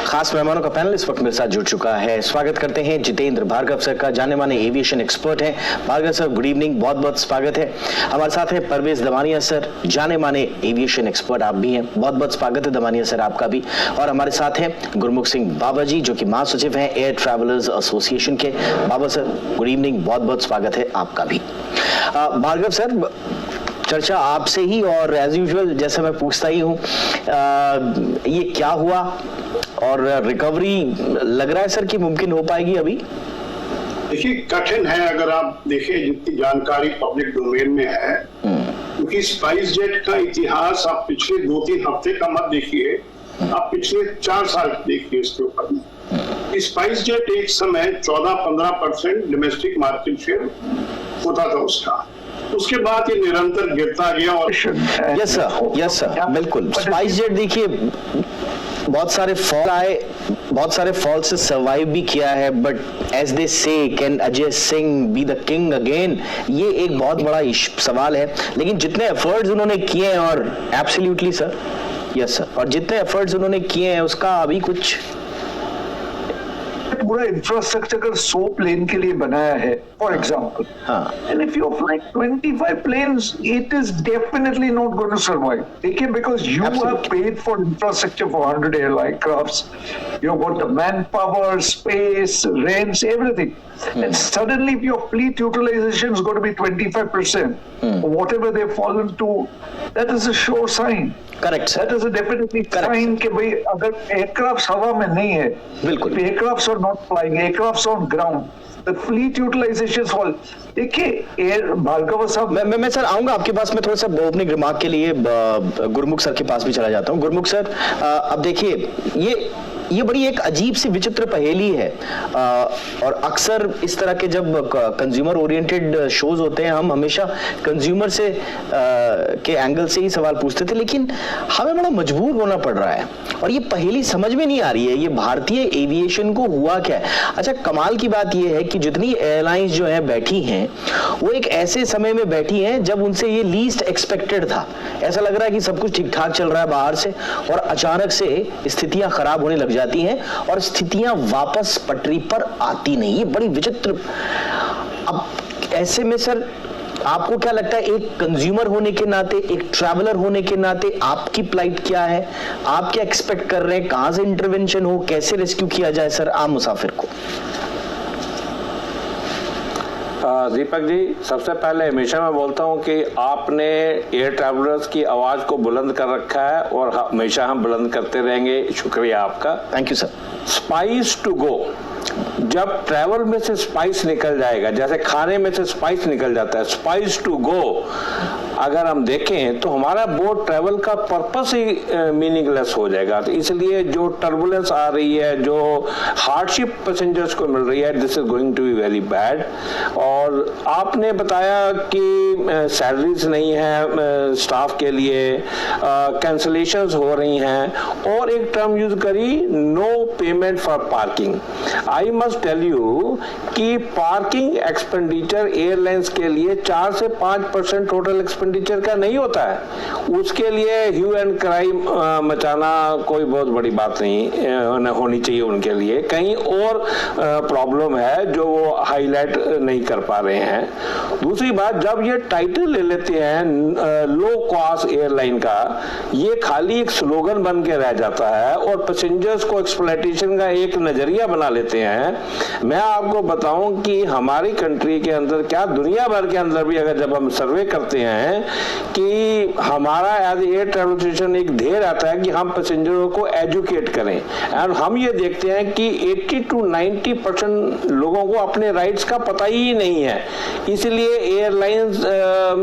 खास मेहमानों का पैनल इस वक्त मेरे साथ जुड़ चुका है। स्वागत करते हैं जितेंद्र भार्गव सर का, जाने माने एविएशन एक्सपर्ट हैं। भार्गव सर गुड इवनिंग, बहुत बहुत स्वागत है। हमारे साथ है परवेज दमानिया सर, जाने माने एविएशन एक्सपर्ट आप भी हैं, बहुत बहुत स्वागत है दमानिया सर आपका भी। और हमारे साथ हैं गुरमुख सिंह बाबा जी, जो कि महासचिव हैं एयर ट्रैवलर्स एसोसिएशन के। बाबा सर गुड इवनिंग, बहुत बहुत स्वागत है आपका भी। भार्गव सर, चर्चा आपसे ही, और एज यूजुअल जैसे मैं पूछता ही हूँ, ये क्या हुआ और रिकवरी लग रहा है सर कि मुमकिन हो पाएगी अभी? देखिए, कठिन है अगर आप देखें जितनी जानकारी पब्लिक डोमेन में है, क्योंकि स्पाइस जेट का इतिहास आप पिछले 2-3 हफ्ते का मत देखिए, आप पिछले 4 साल देखिए इसके ऊपर में। स्पाइस जेट एक समय 14-15% डोमेस्टिक मार्केट शेयर होता था उसका, उसके बाद ये निरंतर गिरता गया। और यस सर, बिल्कुल। स्पाइस जेट देखिए बहुत सारे फॉल आए, बहुत सारे फॉल से सर्वाइव भी किया है, बट एज दे से can Ajay Singh be the king again, ये एक बहुत बड़ा सवाल है। लेकिन जितने एफर्ट्स उन्होंने किए हैं, और एब्सोल्युटली सर, यस सर, और जितने एफर्ट्स उन्होंने किए हैं उसका अभी कुछ पूरा इंफ्रास्ट्रक्चर अगर 100 प्लेन के लिए बनाया है for example, and if you fly 25 planes, it is definitely not going to survive. देखिए, because you have paid for infrastructure for 100 aircrafts, you have got the manpower, space, rents, everything. And suddenly if your fleet utilization is going to be 25%, or whatever they've fallen to, that is a sure sign. Correct. That is a definitely sign कि भाई अगर aircrafts हवा में नहीं है, बिल्कुल, aircrafts are not flying, aircrafts on ground, the fleet utilization fall. देखिए भार्गव साहब, मैं सर आऊंगा आपके पास में, थोड़ा सा ओपनिंग रिमार्क के लिए गुरमुख सर के पास भी चला जाता हूँ। गुरमुख सर, अब देखिए ये बड़ी एक अजीब सी विचित्र पहेली है, और अक्सर इस तरह के जब कंज्यूमर ओरिएंटेड शोज होते हैं, हम हमेशा कंज्यूमर से के एंगल से ही सवाल पूछते थे, लेकिन हमें बड़ा मजबूर होना पड़ रहा है और ये पहेली समझ में नहीं आ रही है, ये भारतीय एविएशन को हुआ क्या है। अच्छा, कमाल की बात ये है कि जितनी एयरलाइंस जो है बैठी हैं, वो एक ऐसे समय में बैठी हैं जब उनसे ये लीस्ट एक्सपेक्टेड था। ऐसा लग रहा है कि सब कुछ ठीक ठाक चल रहा है बाहर से, और अचानक से स्थितियां खराब होने लग जाती हैं और स्थितियां वापस पटरी पर आती नहीं। ये बड़ी विचित्र। अब ऐसे में सर, आपको क्या लगता है, एक कंज्यूमर होने के नाते, एक ट्रैवलर होने के नाते आपकी फ्लाइट क्या है? आप क्या एक्सपेक्ट कर रहे हैं? कहां से इंटरवेंशन हो, कैसे रेस्क्यू किया जाए सर आम मुसाफिर को? दीपक जी, सबसे पहले हमेशा मैं बोलता हूं कि आपने एयर ट्रैवलर्स की आवाज को बुलंद कर रखा है और हमेशा हम बुलंद करते रहेंगे। शुक्रिया आपका। Thank you sir. Spice to go, जब ट्रैवल में से स्पाइस निकल जाएगा, जैसे खाने में से स्पाइस निकल जाता है, स्पाइस टू गो अगर हम देखें तो हमारा बोट ट्रैवल का पर्पस ही मीनिंगलेस हो जाएगा। तो इसलिए जो टर्बुलेंस आ रही है, जो हार्डशिप पैसेंजर्स को मिल रही है, this is going to be very bad. और आपने बताया कि सैलरीज नहीं है स्टाफ के लिए, कैंसलेशंस हो रही हैं, और एक टर्म यूज करी, no payment for parking. I must tell you कि पार्किंग एक्सपेंडिचर एयरलाइंस के लिए 4 से 5% टोटल एक्सपेंडिचर का नहीं होता है। उसके लिए ह्यू एंड क्राइम मचाना कोई बहुत बड़ी बात नहीं होनी चाहिए उनके लिए। कहीं और प्रॉब्लम है जो वो हाईलाइट नहीं कर पा रहे हैं। दूसरी बात, जब ये टाइटल ले लेते हैं लो कॉस्ट एयरलाइन का, ये खाली एक स्लोगन बन के रह जाता है और पैसेंजर्स को एक्सप्लॉयटेशन का एक नजरिया बना लेते हैं। मैं आपको बताऊं कि हमारी कंट्री के अंदर, क्या दुनिया भर के अंदर भी, अगर जब हम सर्वे करते हैं कि हमारा एज एयर ट्रैवल एसोसिएशन एक ध्येय आता है कि हम पैसेंजरों को एजुकेट करें, और हम ये देखते हैं कि 80 to 90% लोगों को अपने राइट्स का पता ही नहीं है। इसलिए एयरलाइंस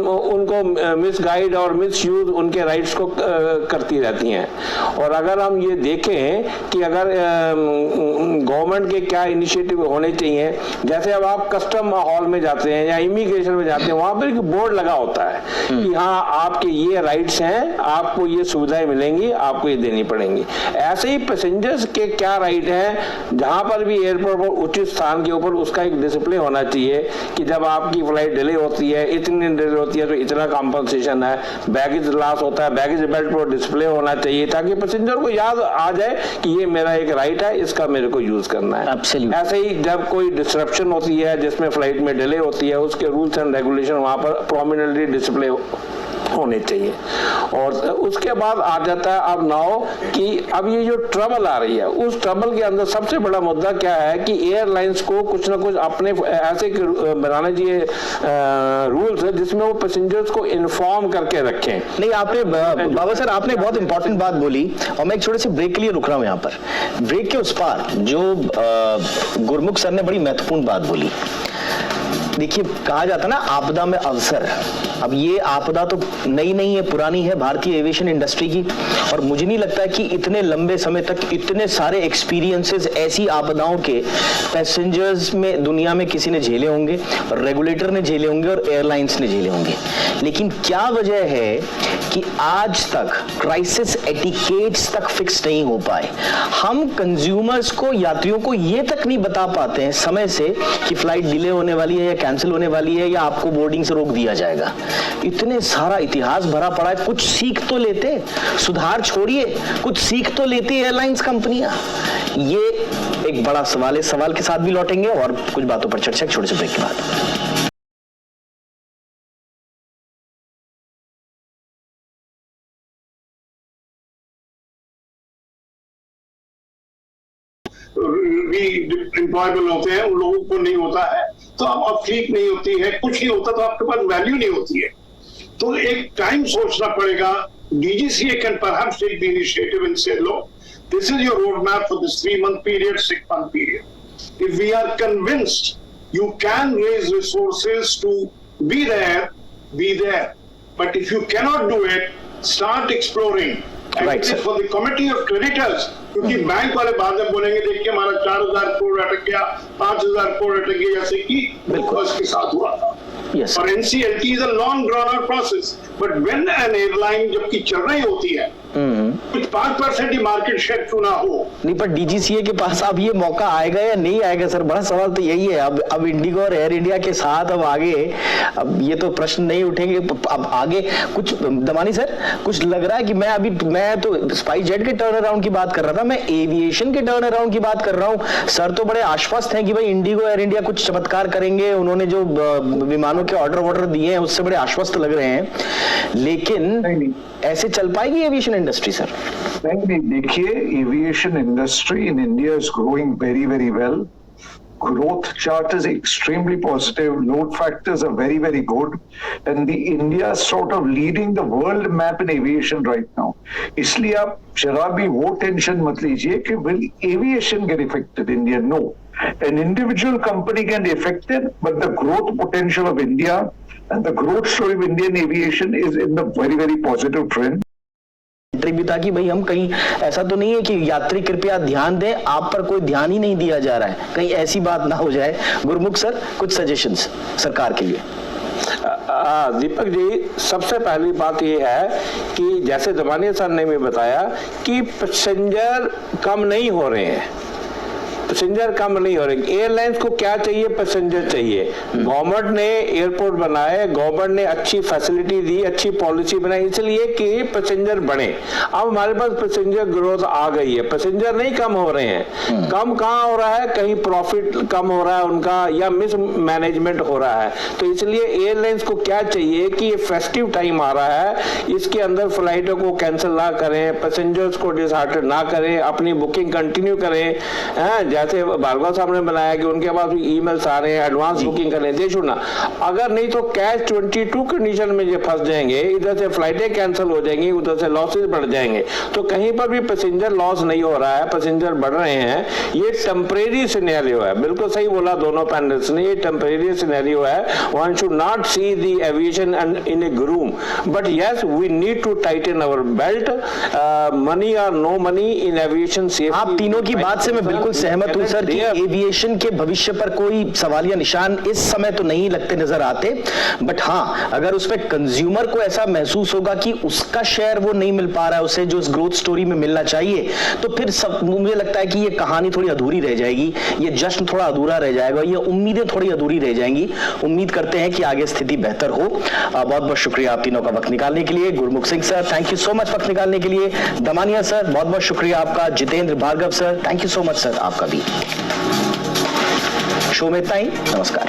उनको मिसगाइड और मिसयूज उनके राइट्स को करती रहती हैं। और अगर हम ये देखें कि अगर गवर्नमेंट के क्या इनिशिएटिव होने चाहिए। जैसे अब आप कस्टम हॉल में जाते हैं या इमिग्रेशन में जाते हैं, वहां पर एक बोर्ड लगा होता है कि हाँ आपके ये राइट्स हैं, आपको ये सुविधाएं मिलेंगी, आपको ये देनी पड़ेंगी। ऐसे ही पैसेंजर्स के क्या राइट हैं, जहां पर भी एयरपोर्ट पर उचित स्थान के ऊपर उसका एक डिसिप्लिन होना चाहिए कि जब आपकी फ्लाइट डिले होती है, इतनी डिले होती है तो इतना कॉम्पनसेशन है, बैगेज लॉस होता है, बैगेज बेल्ट पर डिस्प्ले होना चाहिए ताकि पैसेंजर को याद आ जाए कि ये मेरा एक राइट है, इसका मेरे को यूज करना है। Absolutely. ऐसे ही जब कोई डिस्ट्रप्शन होती है जिसमें फ्लाइट में डिले होती है, उसके रूल्स एंड रेगुलेशन वहां पर प्रोमिनेंटली डिस्प्ले होने चाहिए। और उसके बाद आ जाता है अब नाउ कि अब ये जो ट्रबल आ रही है, उस ट्रबल के अंदर सबसे बड़ा मुद्दा क्या है कि एयरलाइंस को कुछ ना कुछ अपने ऐसे बनाने चाहिए रूल्स जिसमें वो पैसेंजर्स को इन्फॉर्म करके रखें। नहीं, आपने बाबा सर आपने बहुत इंपॉर्टेंट बात बोली और मैं एक छोटे से ब्रेक के लिए रुक रहा हूं यहाँ पर। ब्रेक के उस पार जो गुरमुख सर ने बड़ी महत्वपूर्ण बात बोली। देखिए, कहा जाता ना आपदा में अवसर। अब ये आपदा तो नई नहीं है, पुरानी है भारतीय एविएशन इंडस्ट्री की, और मुझे नहीं लगता कि इतने लंबे समय तक इतने सारे एक्सपीरियंसेस ऐसी आपदाओं के पैसेंजर्स में दुनिया में किसी ने झेले होंगे, और रेगुलेटर ने झेले होंगे और एयरलाइंस ने झेले होंगे। लेकिन क्या वजह है कि आज तक क्राइसिस एटिकेट्स तक फिक्स नहीं हो पाए। हम कंज्यूमर्स को, यात्रियों को ये तक नहीं बता पाते हैं समय से कि फ्लाइट डिले होने वाली है या कैंसिल होने वाली है या आपको बोर्डिंग से रोक दिया जाएगा। इतने सारा इतिहास भरा पड़ा है, कुछ सीख तो लेते, सुधार छोड़िए, कुछ सीख तो लेती एयरलाइंस कंपनियां। ये एक बड़ा सवाल है, सवाल के साथ भी लौटेंगे और कुछ बातों पर चर्चा छोटे से ब्रेक के बाद। भी एम्प्लॉयबल होते हैं, उन लोगों को नहीं होता है, तो अब ठीक नहीं होती है, कुछ नहीं होता तो आपके पास वैल्यू नहीं होती है। तो एक टाइम सोचना पड़ेगा। DGCA can perhaps take the initiative and say, look, this is your roadmap for this 3-month period, 6-month period. If we are convinced you can raise resources to be there, be there. But if you cannot do it, start exploring. And Right, it is sir. for the committee of creditors, क्योंकि bank वाले बाद में बोलेंगे देखिए हमारा 4,000 करोड़ अटक गया, 5,000 करोड़ अटक गया, जैसे कि बस के साथ हुआ था। Yes. और NCLT is a long drawn out process, but when an airline जबकि चल रही होती है, कुछ 5% ही मार्केट शेयर क्यों ना हो। नहीं, पर DGCA के पास अब ये मौका आएगा या नहीं आएगा सर? बड़ा सवाल तो यही है। अब इंडिगो और एयर इंडिया के साथ अब आगे, अब ये तो प्रश्न नहीं उठेंगे। अब आगे कुछ दमानी सर, कुछ लग रहा है कि मैं तो स्पाइस जेट के टर्न अराउंड की बात कर रहा था, मैं एविएशन के टर्न अराउंड की बात कर रहा हूँ। सर तो बड़े आश्वस्त हैं कि भाई इंडिगो एयर इंडिया कुछ चमत्कार करेंगे, उन्होंने जो विमानों के ऑर्डर दिए हैं उससे बड़े आश्वस्त लग रहे हैं। लेकिन ऐसे चल पाएगी एविएशन इंडस्ट्री सर? नहीं, देखिए, aviation industry in India is growing very very well. Growth chart is extremely positive. Load factors are very, very good. And the India is sort of leading the world map in aviation right now. इसलिए आप जरा भी वो tension मत लीजिए कि will aviation get affected? India, no. An individual company can be affected, but the growth potential of India and the growth story of Indian aviation is in the very, very positive trend. भी था कि भाई हम कहीं ऐसा तो नहीं है कि यात्री कृपया ध्यान दें, आप पर कोई ध्यान ही नहीं दिया जा रहा है, कहीं ऐसी बात ना हो जाए। गुरमुख सर, कुछ सजेशंस सरकार के लिए। दीपक जी, सबसे पहली बात यह है कि जैसे दमानिया सर ने भी बताया कि पैसेंजर कम नहीं हो रहे हैं, पैसेंजर कम नहीं हो रहे। एयरलाइंस को क्या चाहिए? पैसेंजर चाहिए। गवर्नमेंट ने एयरपोर्ट बनाए, गवर्नमेंट ने अच्छी फैसिलिटी दी, अच्छी पॉलिसी बनाई इसलिए कि पैसेंजर बढ़े। अब हमारे पास पैसेंजर ग्रोथ आ गई है, पैसेंजर नहीं कम हो रहे हैं। कम कहाँ हो रहा है? कहीं प्रॉफिट कम हो रहा है उनका या मिस मैनेजमेंट हो रहा है। तो इसलिए एयरलाइंस को क्या चाहिए कि ये फेस्टिव टाइम आ रहा है, इसके अंदर फ्लाइटों को कैंसिल ना करें, पैसेंजर्स को डिसहार्टेड ना करें, अपनी बुकिंग कंटिन्यू करें। जैसे भार्गव साहब ने बनाया कि उनके पास ईमेल्स आ रहे हैं, एडवांस बुकिंग कर लें, देखो ना। अगर नहीं तो कैच 22 कंडीशन में ये फंस जाएंगे, इधर से फ्लाइटें कैंसिल हो जाएंगी, उधर से लॉसेस बढ़ जाएंगे। तो कहीं पर भी पैसेंजर लॉस नहीं हो रहा है, पैसेंजर बढ़ रहे हैं। ये टेम्परेरी सिनेरियो है, बिल्कुल सही बोला दोनों पैनलिस्ट ने, ये टेम्परेरी सिनेरियो है। One should not see the aviation in a gloom, but yes we need to tighten our belt. Money or no money in aviation safety. आप तीनों की बात से मैं बिल्कुल सहमत सहमत हूं सर कि एविएशन के भविष्य पर कोई सवालिया निशान इस समय तो नहीं लगते नजर आते, बट हाँ अगर उसमें कंज्यूमर को ऐसा महसूस होगा कि उसका शेयर वो नहीं मिल पा रहा है उसे जो इस ग्रोथ स्टोरी में मिलना चाहिए, तो फिर सब मुझे लगता है कि ये कहानी थोड़ी अधूरी रह जाएगी, ये जश्न थोड़ा अधूरा रह जाएगा, ये उम्मीदें थोड़ी अधूरी रह जाएंगी। उम्मीद करते हैं कि आगे स्थिति बेहतर हो। बहुत बहुत शुक्रिया आप तीनों का वक्त निकालने के लिए। Gurmukh Singh sir thank you so much वक्त निकालने के लिए। दमानिया सर बहुत बहुत शुक्रिया आपका। Jitendra Bhargava sir thank you so much sir आपका भी। शो में इतना ही, नमस्कार।